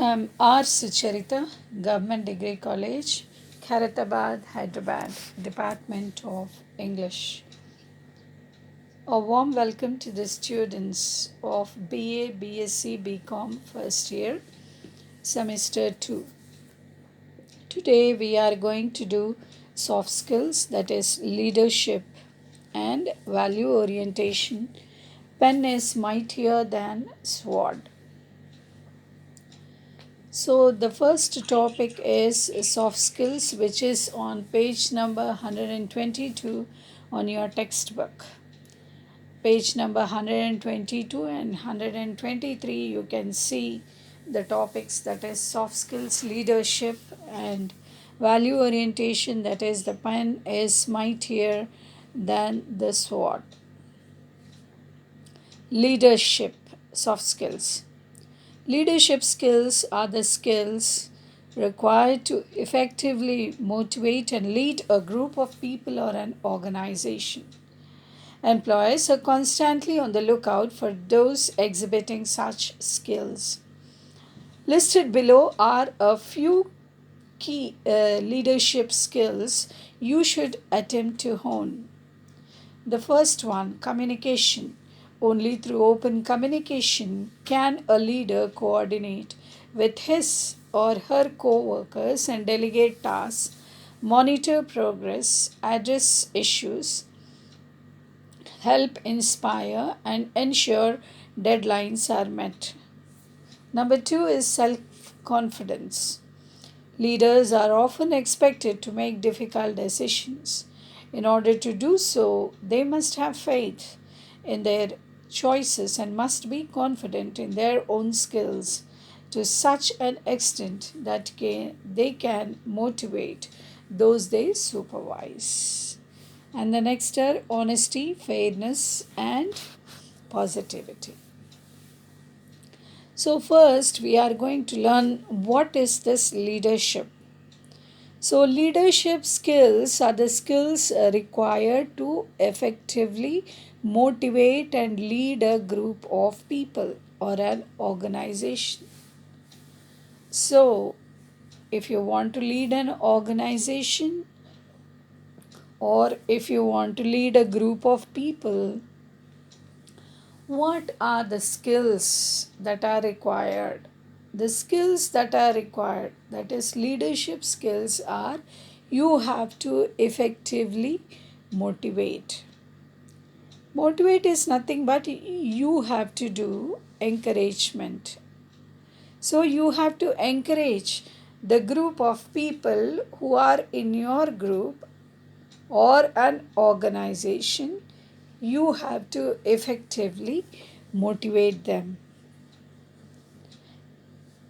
R. Sucharita, Government Degree College, Khairatabad, Hyderabad, Department of English. A warm welcome to the students of BA, BSc, BCom first year, semester 2. Today we are going to do soft skills, that is leadership and value orientation. Pen is mightier than sword. So, the first topic is soft skills, which is on page number 122 on your textbook. Page number 122 and 123, you can see the topics, that is soft skills, leadership, and value orientation, that is the pen is mightier than the sword. Leadership, soft skills. Leadership skills are the skills required to effectively motivate and lead a group of people or an organization. Employers are constantly on the lookout for those exhibiting such skills. Listed below are a few key leadership skills you should attempt to hone. The first one, communication. Only through open communication can a leader coordinate with his or her co workers and delegate tasks, monitor progress, address issues, help inspire, and ensure deadlines are met. Number two is self confidence. Leaders are often expected to make difficult decisions. In order to do so, they must have faith in their choices and must be confident in their own skills to such an extent that they can motivate those they supervise. And the next are honesty, fairness, and positivity. So, first, we are going to learn what is this leadership. So, leadership skills are the skills required to effectively motivate and lead a group of people or an organization. So, if you want to lead an organization or if you want to lead a group of people, what are the skills that are required? The skills that are required, that is leadership skills, are you have to effectively motivate. Motivate is nothing but you have to do encouragement. So you have to encourage the group of people who are in your group or an organization. You have to effectively motivate them.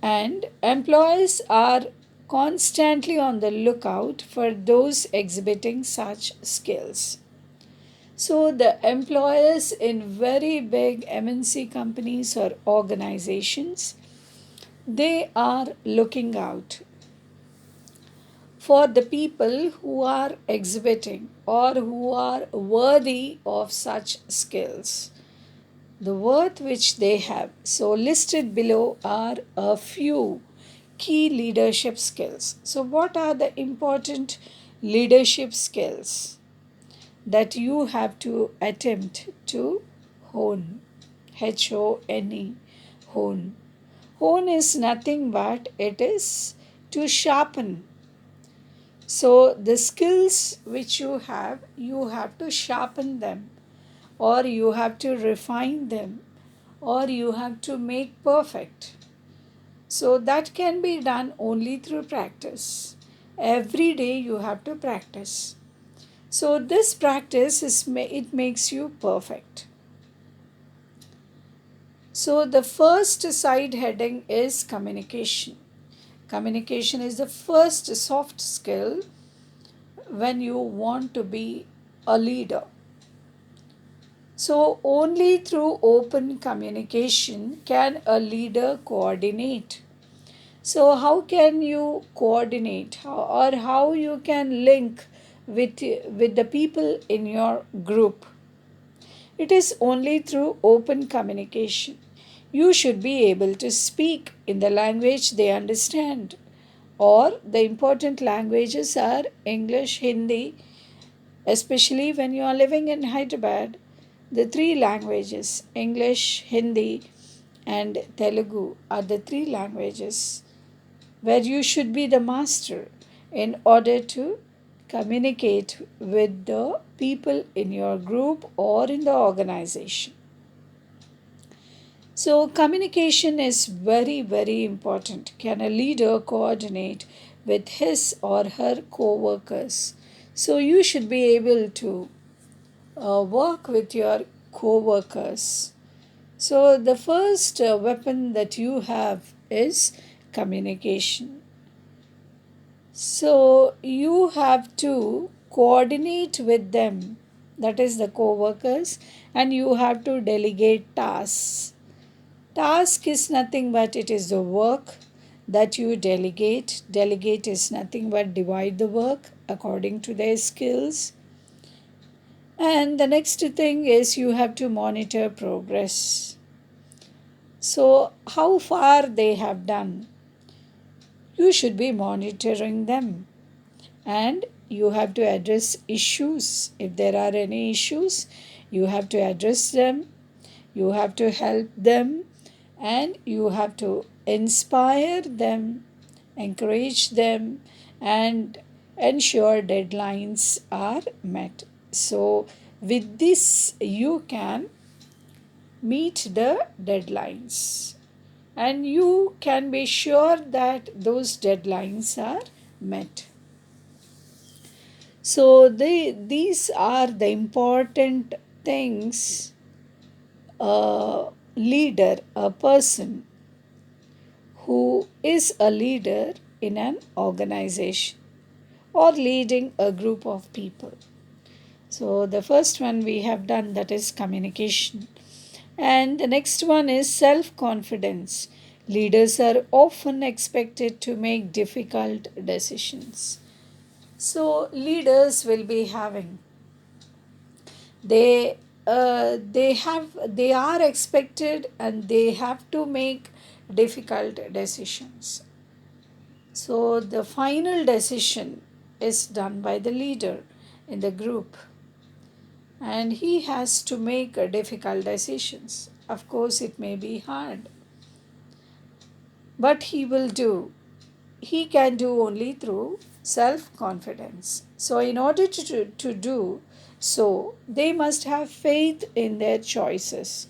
And employees are constantly on the lookout for those exhibiting such skills. So, the employers in very big MNC companies or organizations, they are looking out for the people who are exhibiting or who are worthy of such skills, the worth which they have. So, listed below are a few key leadership skills. So, what are the important leadership skills that you have to attempt to hone? HONE, hone. Hone is nothing but it is to sharpen. So, the skills which you have to sharpen them, or you have to refine them, or you have to make perfect. So that can be done only through practice. Every day you have to practice. So this practice it makes you perfect. So the first side heading is communication. Communication is the first soft skill when you want to be a leader. So, only through open communication can a leader coordinate. So, how can you coordinate or how you can link with the people in your group? It is only through open communication. You should be able to speak in the language they understand, or the important languages are English, Hindi, especially when you are living in Hyderabad. The three languages, English, Hindi, and Telugu, are the three languages where you should be the master in order to communicate with the people in your group or in the organization. So, communication is very, very important. Can a leader coordinate with his or her co workers? So, you should be able to work with your co workers. So, the first weapon that you have is communication. So, you have to coordinate with them, that is the co workers, and you have to delegate tasks. Task is nothing but it is the work that you delegate. Delegate is nothing but divide the work according to their skills. And the next thing is you have to monitor progress. So, how far they have done, you should be monitoring them. And you have to address issues. If there are any issues, you have to address them, you have to help them, and you have to inspire them, encourage them, and ensure deadlines are met. So, with this, you can meet the deadlines, and you can be sure that those deadlines are met. So, these are the important things a leader, a person who is a leader in an organization or leading a group of people. So, the first one we have done, that is communication. And the next one is self confidence. Leaders are often expected to make difficult decisions. So, leaders will be having, they they are expected and they have to make difficult decisions. So the final decision is done by the leader in the group, and he has to make difficult decisions. Of course, it may be hard, but he will do. He can do only through self confidence. So, in order to do so, they must have faith in their choices.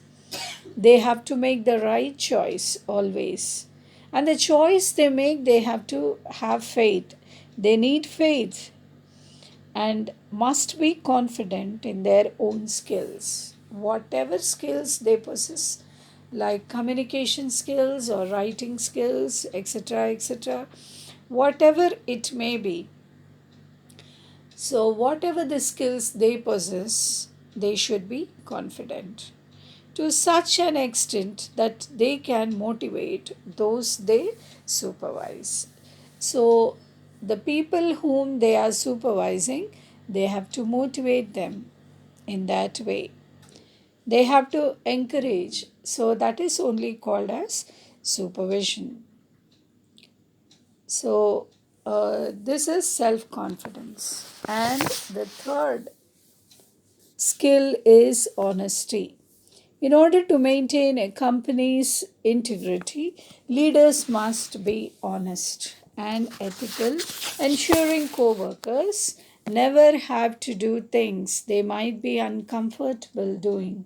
They have to make the right choice always. And the choice they make, they have to have faith. They need faith and must be confident in their own skills. Whatever skills they possess, like communication skills or writing skills, etc., etc., whatever it may be. So, whatever the skills they possess, they should be confident to such an extent that they can motivate those they supervise. So, the people whom they are supervising, they have to motivate them in that way. They have to encourage. So, that is only called as supervision. So, this is self confidence. And the third skill is honesty. In order to maintain a company's integrity, leaders must be honest and ethical, ensuring co workers never have to do things they might be uncomfortable doing.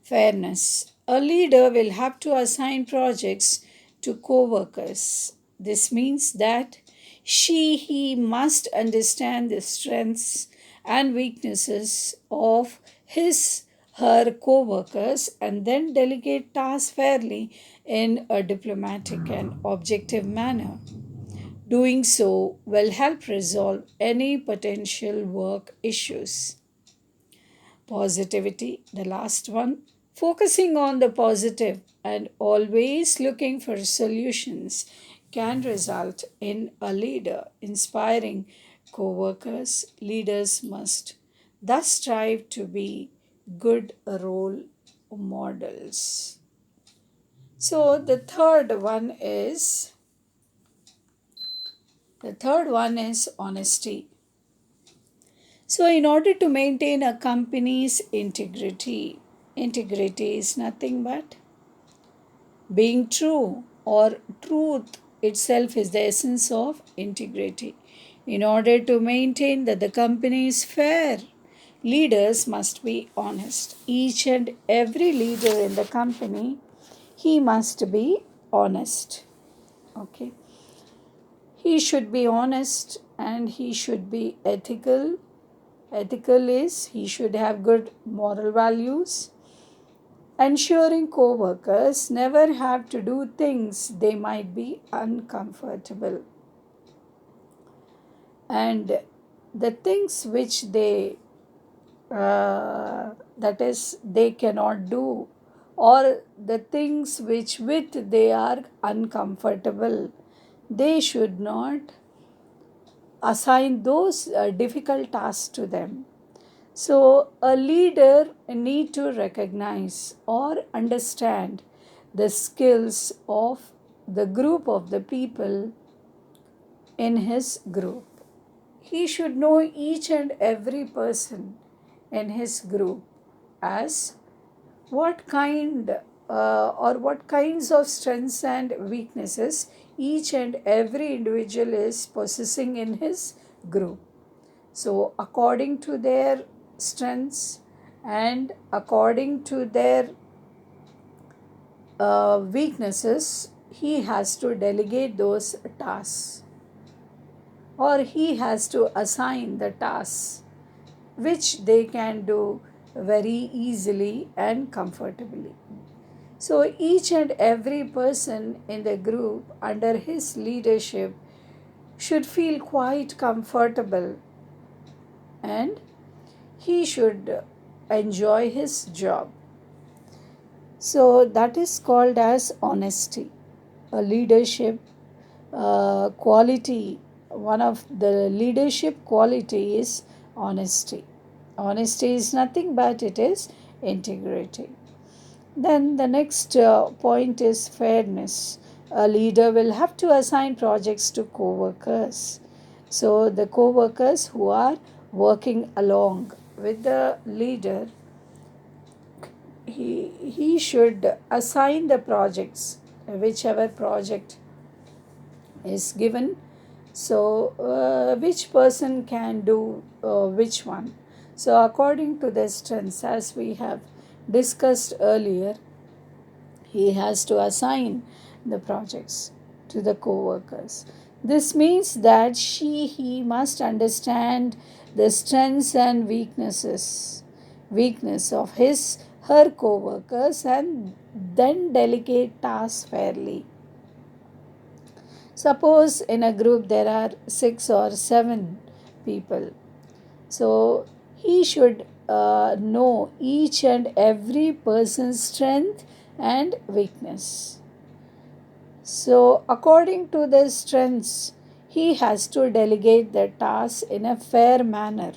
Fairness. A leader will have to assign projects to co workers. This means that he must understand the strengths and weaknesses of his her co workers and then delegate tasks fairly in a diplomatic and objective manner. Doing so will help resolve any potential work issues. Positivity, the last one. Focusing on the positive and always looking for solutions can result in a leader inspiring co workers. Leaders must thus strive to be good role models. So the third one is honesty. So in order to maintain a company's integrity is nothing but being true, or truth itself is the essence of integrity. In order to maintain that the company is fair, leaders must be honest. Each and every leader in the company, he must be honest. Okay. He should be honest and he should be ethical. Ethical is he should have good moral values. Ensuring co workers never have to do things they might be uncomfortable. And the things which that is, they cannot do, or the things which with they are uncomfortable, they should not assign those difficult tasks to them. So a leader need to recognize or understand the skills of the group of the people in his group. He should know each and every person in his group as what kind or what kinds of strengths and weaknesses each and every individual is possessing in his group. So, according to their strengths and according to their weaknesses, he has to delegate those tasks, or he has to assign the tasks which they can do very easily and comfortably. So, each and every person in the group under his leadership should feel quite comfortable, and he should enjoy his job. So, that is called as honesty. A leadership quality, one of the leadership quality is honesty. Honesty is nothing but it is integrity. Then the next point is fairness. A leader will have to assign projects to co workers. So, the co workers who are working along with the leader, he should assign the projects, whichever project is given. So, which person can do which one? So, according to the strengths, as we have discussed earlier, he has to assign the projects to the co-workers. This means that he must understand the strengths and weakness of her co-workers, and then delegate tasks fairly. Suppose in a group there are 6 or 7 people. So he should know each and every person's strength and weakness. So, according to the strengths, he has to delegate the task in a fair manner.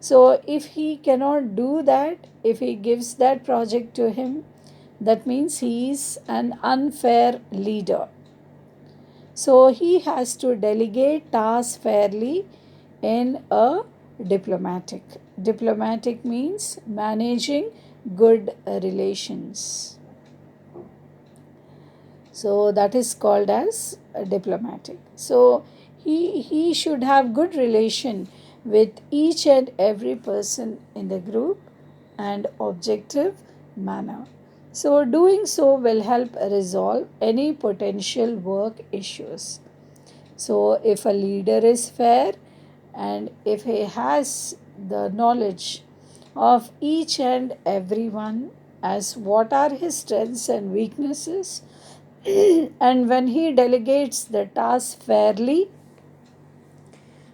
So, if he cannot do that, if he gives that project to him, that means he is an unfair leader. So, he has to delegate tasks fairly in a diplomatic. Diplomatic means managing good relations. So that is called as diplomatic. So he should have good relation with each and every person in the group and objective manner. So doing so will help resolve any potential work issues. So if a leader is fair and if he has the knowledge of each and everyone as what are his strengths and weaknesses, and when he delegates the task fairly,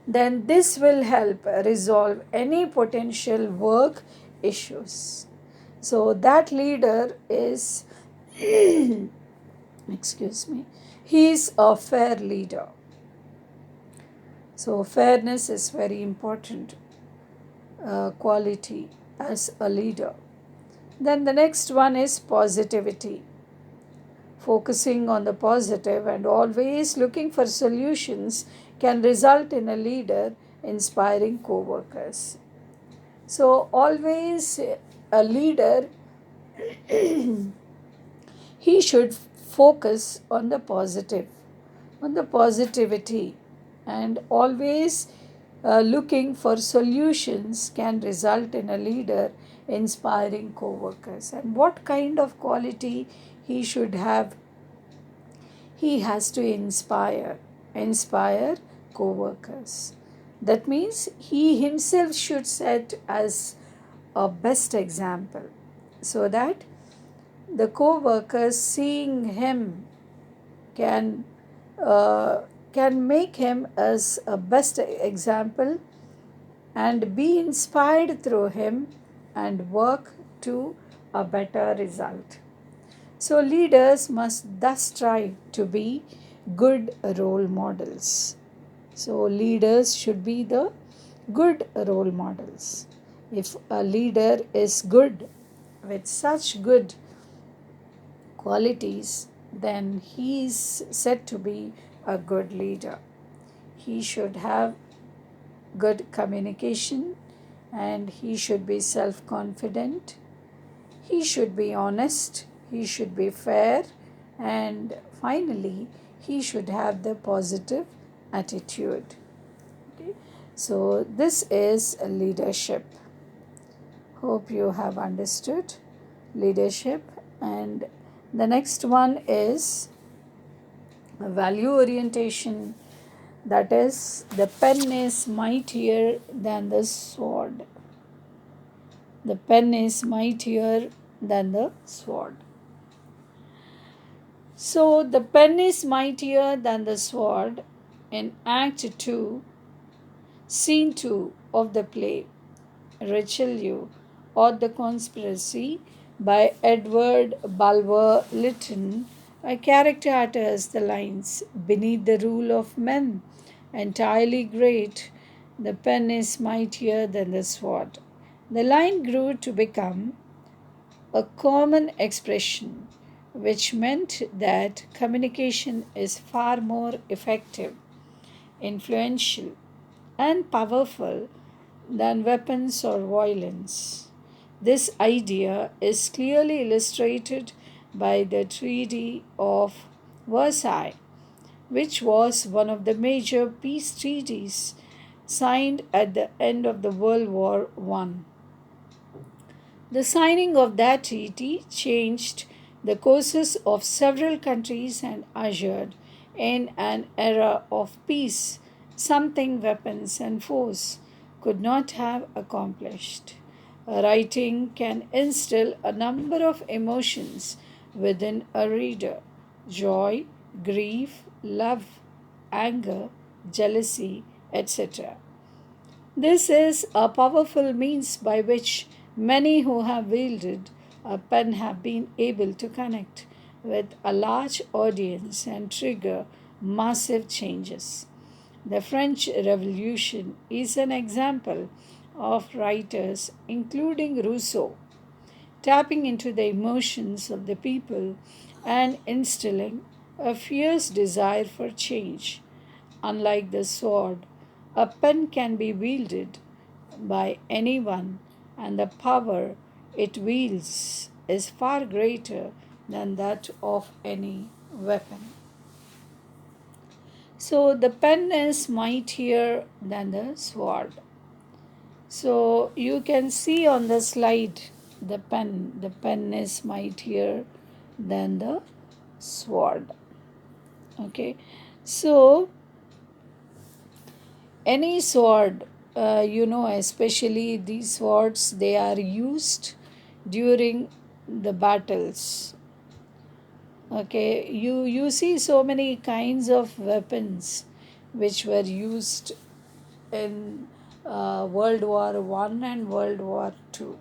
then this will help resolve any potential work issues. So that leader is excuse me, he is a fair leader. So fairness is very important quality as a leader. Then the next one is positivity. Focusing on the positive and always looking for solutions can result in a leader inspiring co workers. So, always a leader, he should focus on the positivity, and always looking for solutions can result in a leader inspiring co workers. And what kind of quality he should have? He has to inspire co-workers. That means he himself should set as a best example, so that the co-workers seeing him can uh, can make him as a best example and be inspired through him and work to a better result. So, leaders must thus strive to be good role models. So, leaders should be the good role models. If a leader is good with such good qualities, then he is said to be a good leader. He should have good communication, and he should be self confident. He should be honest, he should be fair, and finally, he should have the positive attitude. Okay? So, this is leadership. Hope you have understood leadership. And the next one is value orientation. That is, the pen is mightier than the sword. The pen is mightier than the sword. So the pen is mightier than the sword in Act 2, Scene 2 of the play Richelieu or the Conspiracy by Edward Bulwer Lytton. A character utters the lines, "Beneath the rule of men, entirely great, the pen is mightier than the sword." The line grew to become a common expression, which meant that communication is far more effective, influential, and powerful than weapons or violence. This idea is clearly illustrated by the Treaty of Versailles, which was one of the major peace treaties signed at the end of the World War I. The signing of that treaty changed the courses of several countries and ushered in an era of peace, something weapons and force could not have accomplished. Writing can instill a number of emotions within a reader: joy, grief, love, anger, jealousy, etc. This is a powerful means by which many who have wielded a pen have been able to connect with a large audience and trigger massive changes. The French Revolution is an example of writers, including Rousseau, tapping into the emotions of the people and instilling a fierce desire for change. Unlike the sword, a pen can be wielded by anyone, and the power it wields is far greater than that of any weapon. So, the pen is mightier than the sword. So, you can see on the slide the pen is mightier than the sword. Okay, so any sword, especially these swords, they are used during the battles. Okay, you see so many kinds of weapons which were used in World War One and World War Two.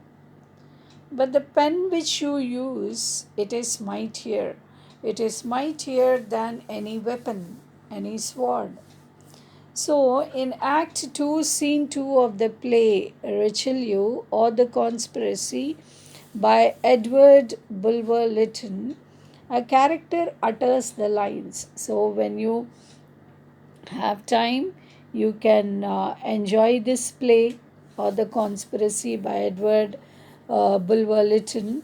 But the pen which you use, it is mightier. It is mightier than any weapon, any sword. So, in Act 2, Scene 2 of the play Richelieu or the Conspiracy By Edward Bulwer Lytton, a character utters the lines. So when you have time, you can enjoy this play or The Conspiracy by Edward Bulwer Lytton.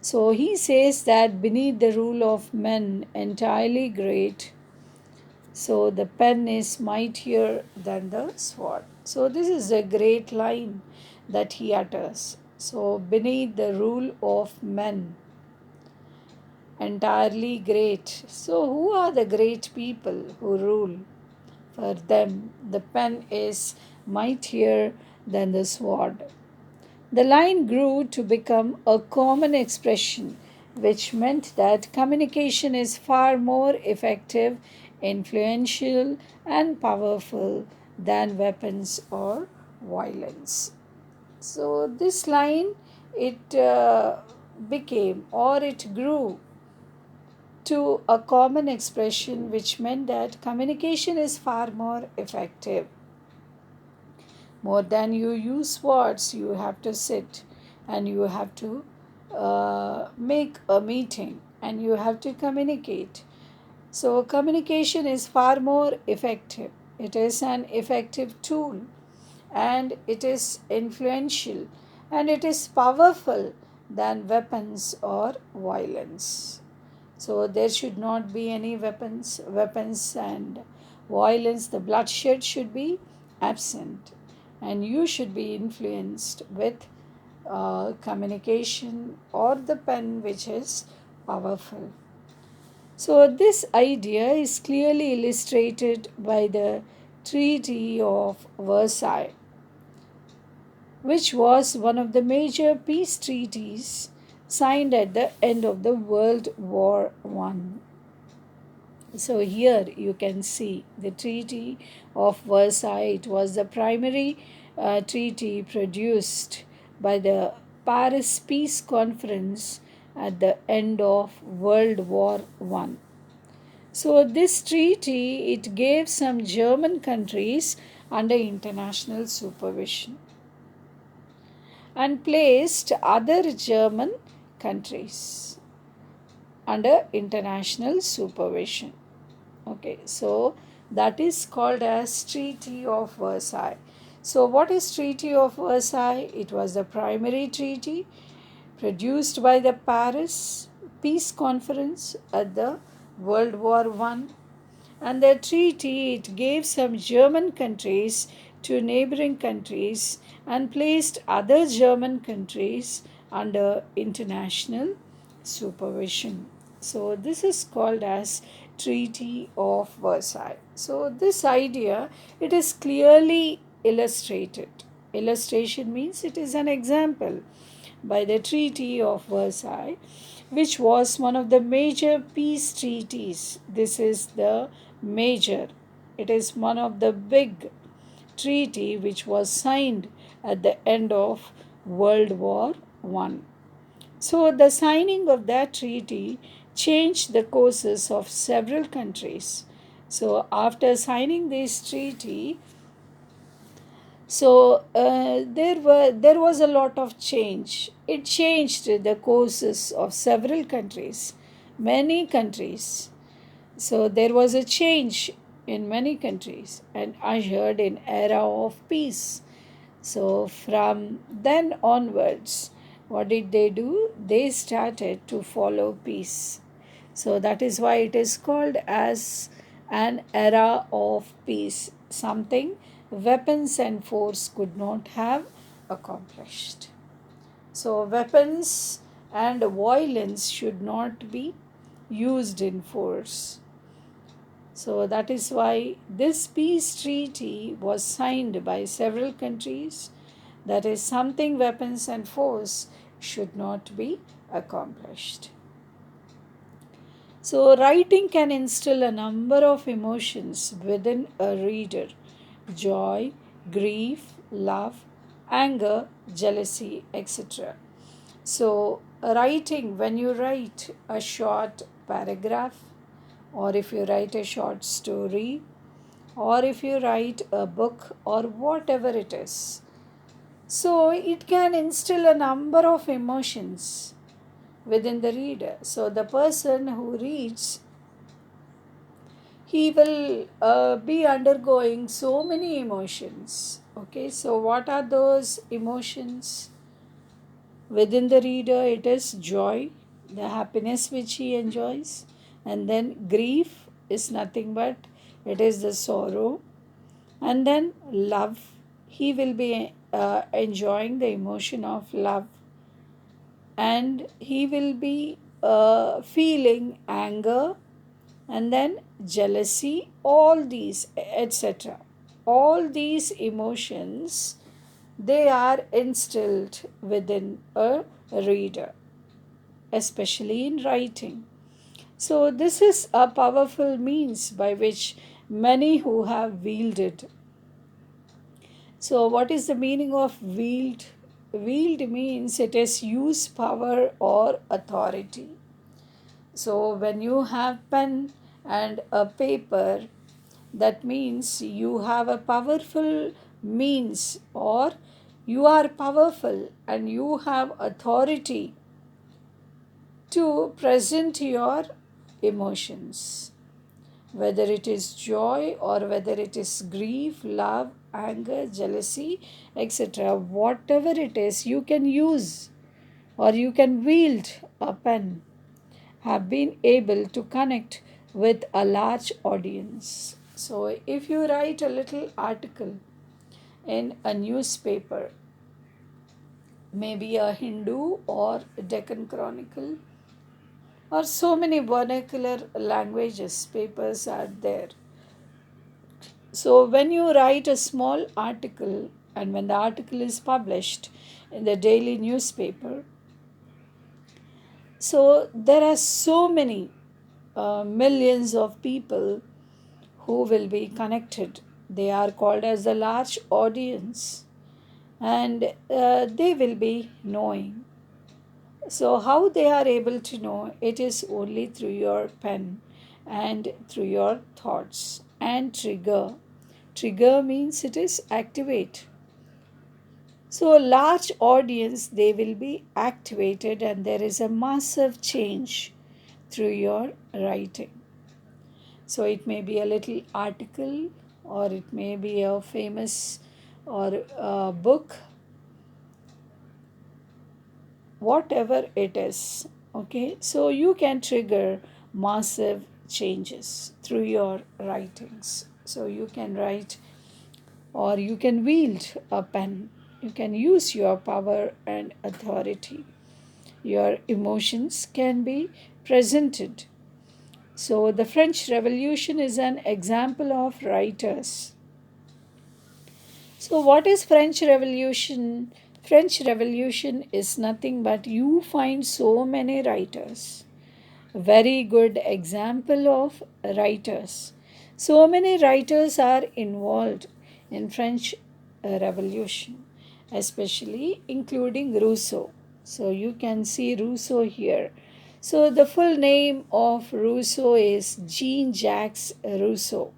So he says that beneath the rule of men entirely great, so the pen is mightier than the sword. So this is a great line that he utters. So beneath the rule of men entirely great. So who are the great people who rule? For them, the pen is mightier than the sword. The line grew to become a common expression, which meant that communication is far more effective, influential, and powerful than weapons or violence. So, this line it became or it grew to a common expression, which meant that communication is far more effective. More than you use words, you have to sit and you have to make a meeting and you have to communicate. So, communication is far more effective. It is an effective tool and it is influential and it is powerful than weapons or violence. So, there should not be any weapons and violence. The bloodshed should be absent and you should be influenced with communication or the pen, which is powerful. So, this idea is clearly illustrated by the Treaty of Versailles, which was one of the major peace treaties signed at the end of the World War I. So here you can see the Treaty of Versailles. It was the primary treaty produced by the Paris Peace Conference at the end of World War I. So this treaty it gave some German countries under international supervision and placed other German countries under international supervision. Okay, so that is called as Treaty of Versailles. So what is Treaty of Versailles? It was the primary treaty produced by the Paris Peace Conference at the World War I, and the treaty it gave some German countries to neighboring countries and placed other German countries under international supervision. So this is called as Treaty of Versailles. So this idea it is clearly illustrated. Illustration means it is an example by the Treaty of Versailles, which was one of the major peace treaties. This is the major, it is one of the big treaty which was signed at the end of World War I. So the signing of that treaty changed the courses of several countries. So after signing this treaty, so there was a lot of change. It changed the courses of several countries, many countries. So there was a change in many countries and ushered in era of peace. So from then onwards, what did they do? They started to follow peace. So that is why it is called as an era of peace, something weapons and force could not have accomplished. So weapons and violence should not be used in force. So that is why this peace treaty was signed by several countries. That is something weapons and force should not be accomplished. So writing can instill a number of emotions within a reader: joy, grief, love, anger, jealousy, etc. So writing, when you write a short paragraph, or if you write a short story, or if you write a book or whatever it is, So it can instill a number of emotions within the reader. So the person who reads, he will be undergoing so many emotions. Okay, so what are those emotions within the reader? It is joy, the happiness which he enjoys, and then grief is nothing but it is the sorrow, and then love. He will be enjoying the emotion of love, and he will be feeling anger, and then jealousy, all these, etc. All these emotions, they are instilled within a reader, especially in writing. So this is a powerful means by which many who have wielded. So what is the meaning of wield? Wield means it is use power or authority. So when you have pen and a paper, that means you have a powerful means, or you are powerful and you have authority to present your emotions, whether it is joy or whether it is grief, love, anger, jealousy, etc. Whatever it is, you can use or you can wield a pen, have been able to connect with a large audience. So, if you write a little article in a newspaper, maybe a Hindu or Deccan Chronicle, or so many vernacular languages, papers are there. So, when you write a small article and when the article is published in the daily newspaper, so there are so many millions of people who will be connected. They are called as the large audience, and they will be knowing. So, how they are able to know? It is only through your pen and through your thoughts and trigger. Trigger means it is activate. So, a large audience, they will be activated, and there is a massive change through your writing. So it may be a little article, or it may be a famous or a book, whatever it is. Okay, so you can trigger massive changes through your writings. So you can write or you can wield a pen. You can use your power and authority. Your emotions can be presented. So, the French Revolution is an example of writers. So, what is French Revolution? French Revolution is nothing but you find so many writers. Very good example of writers. So many writers are involved in French Revolution, especially including Rousseau. So you can see Rousseau here. So the full name of Rousseau is Jean-Jacques Rousseau.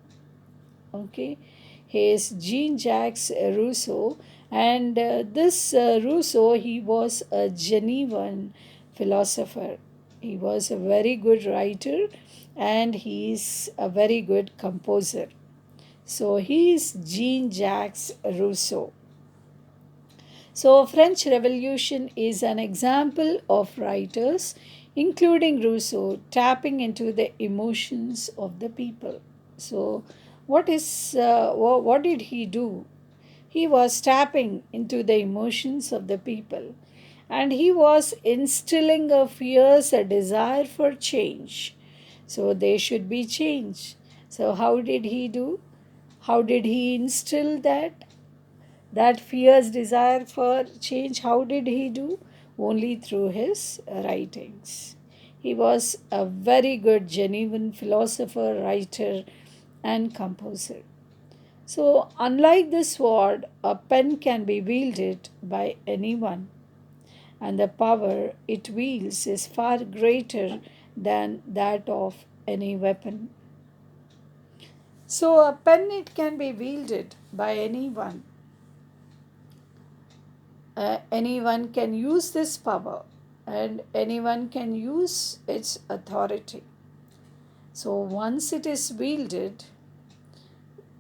Okay, he is Jean-Jacques Rousseau, and this Rousseau, he was a Genevan philosopher. He was a very good writer, and he is a very good composer. So he is Jean-Jacques Rousseau. So French Revolution is an example of writers, including Rousseau, tapping into the emotions of the people. So what did he do? He was tapping into the emotions of the people, and he was instilling a fierce a desire for change. So they should be changed. So how did he do? How did he instill that fierce desire for change? How did he do? Only through his writings. He was a very good, genuine philosopher, writer, and composer. So, unlike the sword, a pen can be wielded by anyone, and the power it wields is far greater than that of any weapon. So, a pen it can be wielded by anyone, anyone can use this power and anyone can use its authority. So once it is wielded,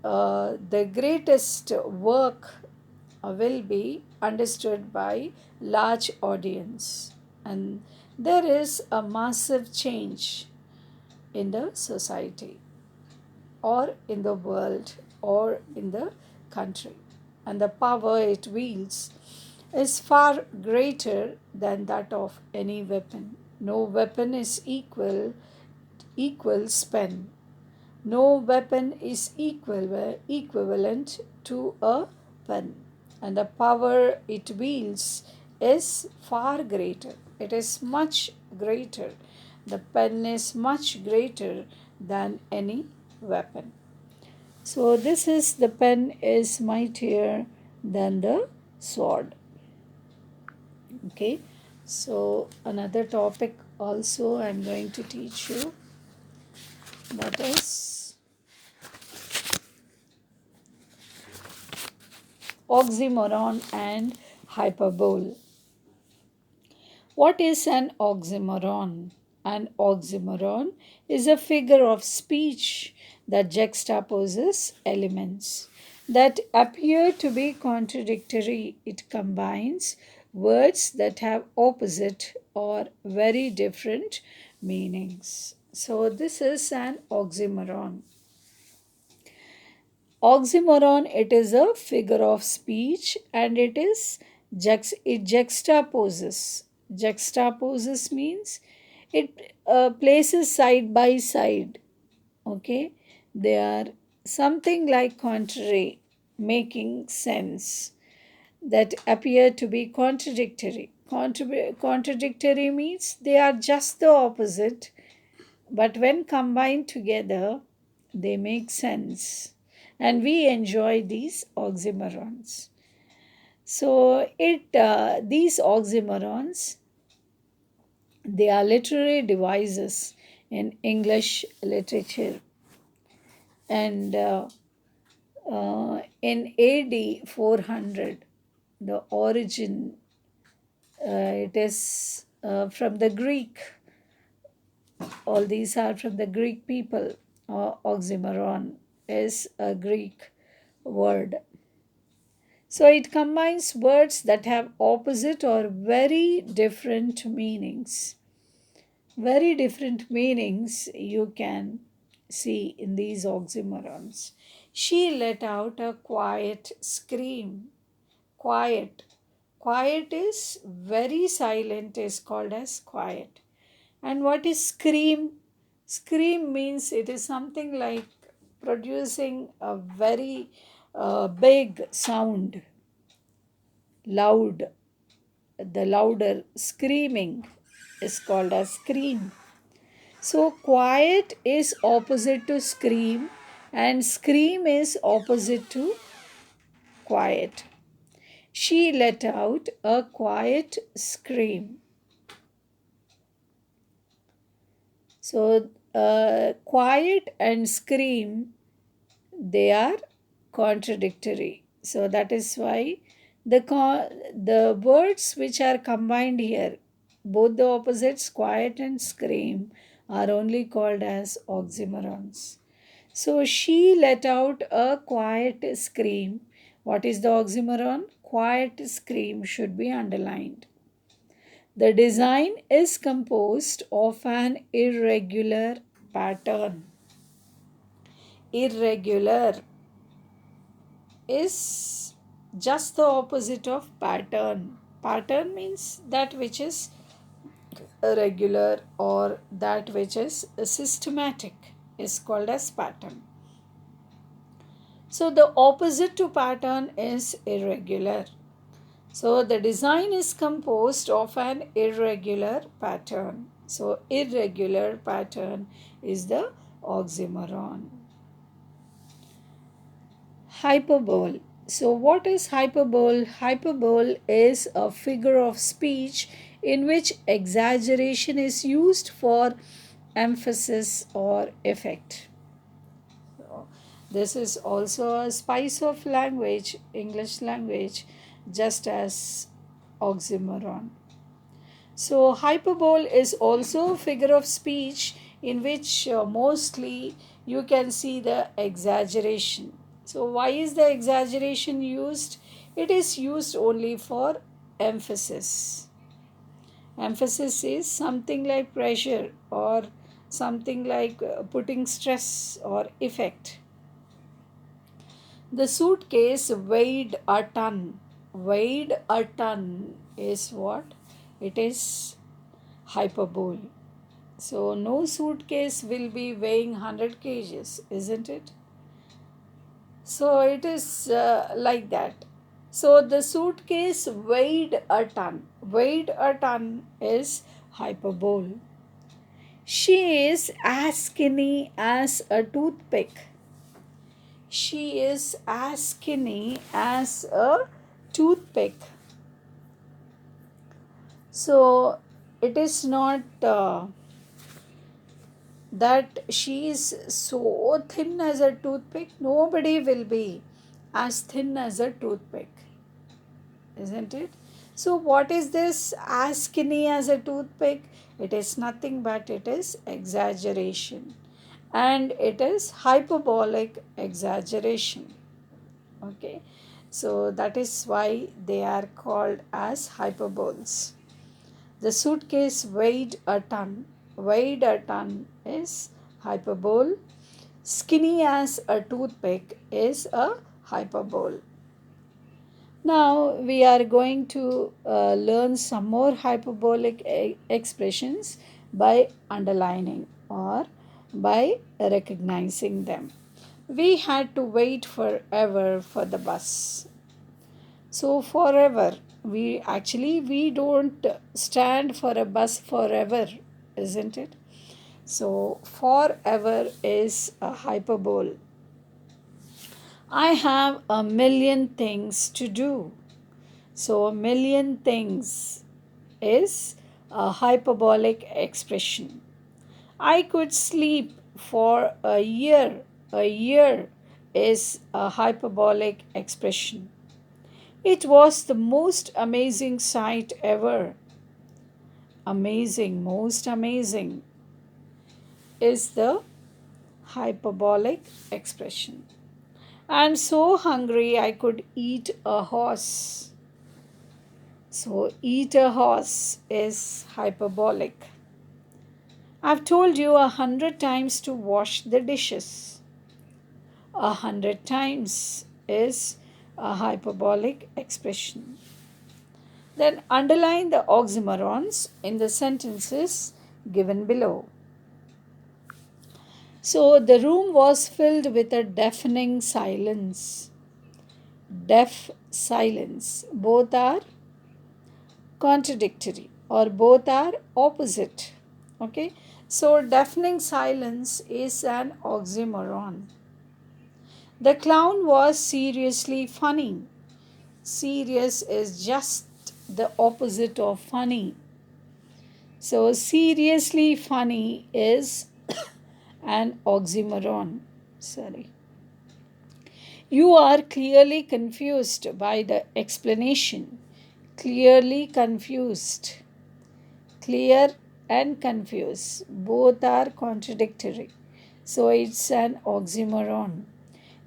the greatest work will be understood by large audience, and there is a massive change in the society or in the world or in the country, and the power it wields is far greater than that of any weapon. No weapon is equals pen. No weapon is equivalent to a pen, and the power it wields is far greater. It is much greater. The pen is much greater than any weapon. So, this is the pen is mightier than the sword. Okay, so another topic also I'm going to teach you, that is oxymoron and hyperbole. What is an oxymoron? An oxymoron is a figure of speech that juxtaposes elements that appear to be contradictory. It combines words that have opposite or very different meanings. So, this is an oxymoron. Oxymoron, it is a figure of speech and it juxtaposes. Juxtaposes means it places side by side. Okay, they are something like contrary, making sense, that appear to be contradictory. Contradictory means they are just the opposite, but when combined together, they make sense. And we enjoy these oxymorons. So, these oxymorons, they are literary devices in English literature. And in AD 400, the origin, it is from the Greek. All these are from the Greek people. Oxymoron is a Greek word. So it combines words that have opposite or very different meanings. Very different meanings you can see in these oxymorons. She let out a quiet scream. Quiet. Quiet is very silent, is called as quiet. And what is scream? Scream means it is something like producing a very big sound, loud. The louder screaming is called as scream. So, quiet is opposite to scream, and scream is opposite to quiet. She let out a quiet scream. So, quiet and scream, they are contradictory. So, that is why the words which are combined here, both the opposites, quiet and scream, are only called as oxymorons. So, she let out a quiet scream. What is the oxymoron? Quiet scream should be underlined. The design is composed of an irregular pattern. Irregular is just the opposite of pattern. Pattern means that which is regular or that which is systematic is called as pattern. So the opposite to pattern is irregular. So the design is composed of an irregular pattern. So irregular pattern is the oxymoron. Hyperbole. So what is hyperbole? Hyperbole is a figure of speech in which exaggeration is used for emphasis or effect. So, this is also a spice of language, English language, just as oxymoron. So, hyperbole is also a figure of speech in which mostly you can see the exaggeration. So, why is the exaggeration used? It is used only for emphasis. Emphasis is something like pressure or something like putting stress or effect. The suitcase weighed a ton. Weighed a ton is what? It is hyperbole. So, no suitcase will be weighing 100 kgs, isn't it? So, it is like that. So, the suitcase weighed a ton. Weighed a ton is hyperbole. She is as skinny as a toothpick. She is as skinny as a toothpick. So, it is not that she is so thin as a toothpick. Nobody will be as thin as a toothpick, isn't it? So, what is this as skinny as a toothpick? It is nothing but it is exaggeration, and it is hyperbolic exaggeration. Okay, so that is why they are called as hyperboles. The suitcase weighed a ton. Weighed a ton is hyperbole. Skinny as a toothpick is a hyperbole. Now we are going to learn some more hyperbolic expressions by underlining or by recognizing them. We had to wait forever for the bus. So forever, we don't stand for a bus forever, isn't it? So forever is a hyperbole. I have a million things to do. So a million things is a hyperbolic expression. I could sleep for a year. A year is a hyperbolic expression. It was the most amazing sight ever. Amazing, most amazing is the hyperbolic expression. I'm so hungry I could eat a horse. So, eat a horse is hyperbolic. I've told you 100 times to wash the dishes. 100 times is a hyperbolic expression. Then underline the oxymorons in the sentences given below. So the room was filled with a deafening silence. Deaf silence. Both are contradictory or both are opposite. Okay. So deafening silence is an oxymoron. The clown was seriously funny. Serious is just the opposite of funny. So, seriously funny is an oxymoron. Sorry. You are clearly confused by the explanation. Clearly confused. Clear and confused. Both are contradictory. So, it's an oxymoron.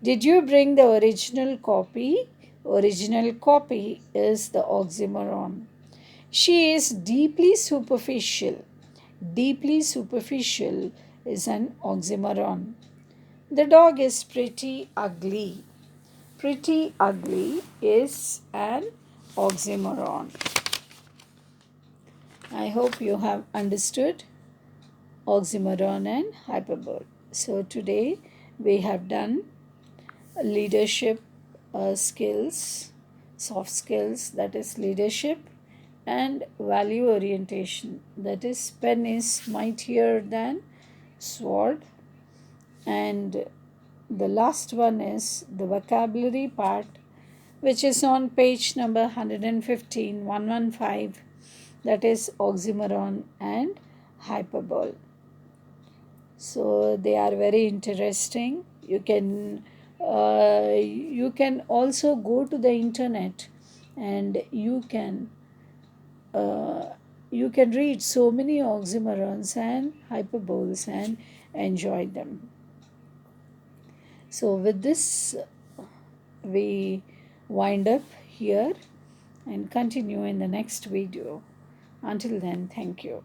Did you bring the original copy? Original copy is the oxymoron. She is deeply superficial. Deeply superficial is an oxymoron. The dog is pretty ugly. Pretty ugly is an oxymoron. I hope you have understood oxymoron and hyperbole. So today we have done leadership skills, soft skills, that is leadership, and value orientation, that is pen is mightier than sword. And the last one is the vocabulary part, which is on page number 115, 115, that is oxymoron and hyperbole. So they are very interesting. You can also go to the internet and you can uh, you can read so many oxymorons and hyperboles and enjoy them. So, with this, we wind up here and continue in the next video. Until then, thank you.